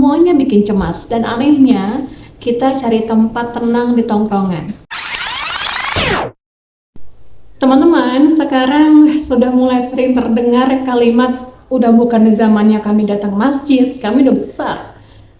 semuanya bikin cemas, dan anehnya kita cari tempat tenang di tongkrongan. Teman-teman, sekarang sudah mulai sering terdengar kalimat udah bukan zamannya kami datang masjid, kami udah besar.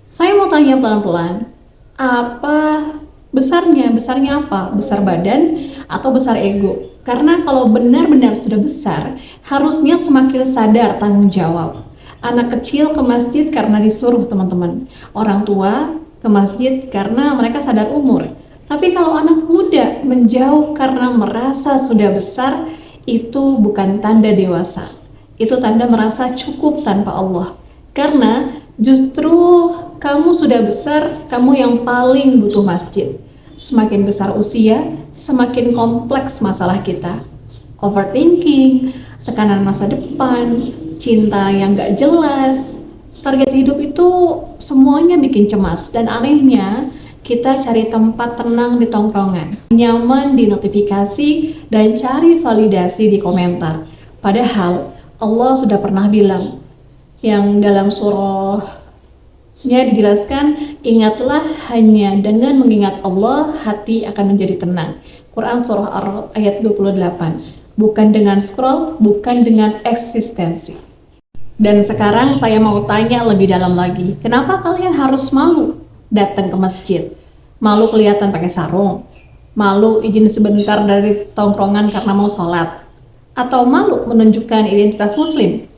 Saya mau tanya pelan-pelan, apa besarnya? Besarnya apa? Besar badan atau besar ego? Karena kalau benar-benar sudah besar, harusnya semakin sadar tanggung jawab. Anak kecil ke masjid karena disuruh teman-teman. Orang tua ke masjid karena mereka sadar umur. Tapi kalau anak muda menjauh karena merasa sudah besar, itu bukan tanda dewasa. Itu tanda merasa cukup tanpa Allah. Karena justru kamu sudah besar, kamu yang paling butuh masjid. Semakin besar usia, semakin kompleks masalah kita. Overthinking, tekanan masa depan, cinta yang gak jelas, target hidup itu semuanya bikin cemas. Dan anehnya, kita cari tempat tenang di tongkrongan, nyaman di notifikasi, dan cari validasi di komentar. Padahal Allah sudah pernah bilang, yang dalam surahnya dijelaskan, ingatlah hanya dengan mengingat Allah, hati akan menjadi tenang. Quran surah Ar-Ra'd ayat 28. Bukan dengan scroll, bukan dengan eksistensi. Dan sekarang saya mau tanya lebih dalam lagi, kenapa kalian harus malu datang ke masjid? Malu kelihatan pakai sarung? Malu izin sebentar dari tongkrongan karena mau sholat? Atau malu menunjukkan identitas muslim?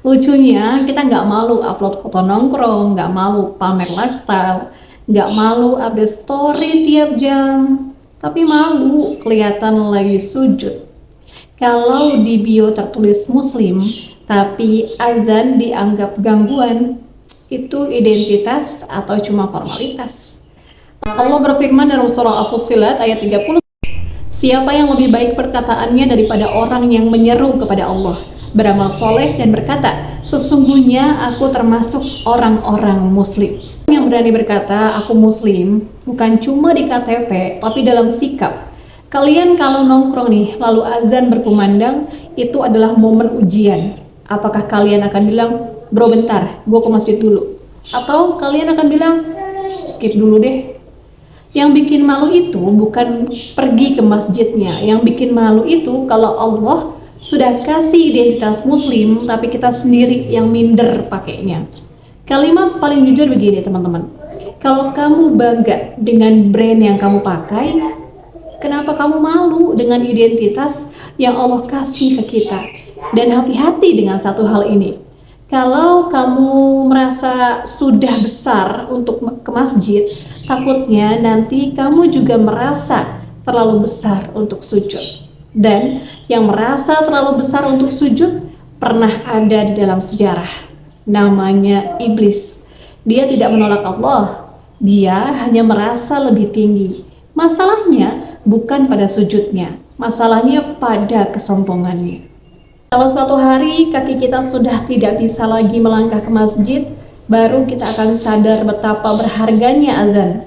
Lucunya, kita nggak malu upload foto nongkrong, nggak malu pamer lifestyle, nggak malu update story tiap jam, tapi malu kelihatan lagi sujud. Kalau di bio tertulis muslim, tapi azan dianggap gangguan, itu identitas atau cuma formalitas? Allah berfirman dalam surah Al-Fussilat ayat 30, siapa yang lebih baik perkataannya daripada orang yang menyeru kepada Allah, beramal soleh dan berkata, sesungguhnya aku termasuk orang-orang muslim. Yang berani berkata, aku muslim, bukan cuma di KTP, tapi dalam sikap. Kalian kalau nongkrong nih, lalu azan berkumandang, itu adalah momen ujian. Apakah kalian akan bilang, bro bentar, gue ke masjid dulu? Atau kalian akan bilang, skip dulu deh? Yang bikin malu itu bukan pergi ke masjidnya. Yang bikin malu itu kalau Allah sudah kasih identitas muslim, tapi kita sendiri yang minder pakainya. Kalimat paling jujur begini teman-teman, kalau kamu bangga dengan brand yang kamu pakai, kenapa kamu malu dengan identitas yang Allah kasih ke kita? Dan hati-hati dengan satu hal ini, kalau kamu merasa sudah besar untuk ke masjid, takutnya nanti kamu juga merasa terlalu besar untuk sujud. Dan yang merasa terlalu besar untuk sujud pernah ada di dalam sejarah. Namanya iblis. Dia tidak menolak Allah, dia hanya merasa lebih tinggi. Masalahnya bukan pada sujudnya, masalahnya pada kesombongannya. Kalau suatu hari kaki kita sudah tidak bisa lagi melangkah ke masjid, baru kita akan sadar betapa berharganya azan,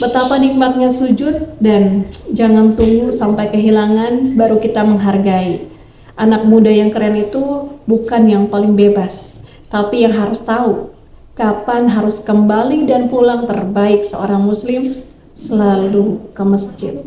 betapa nikmatnya sujud, dan jangan tunggu sampai kehilangan baru kita menghargai. Anak muda yang keren itu bukan yang paling bebas, tapi yang harus tahu kapan harus kembali dan pulang. Terbaik seorang muslim selalu ke masjid.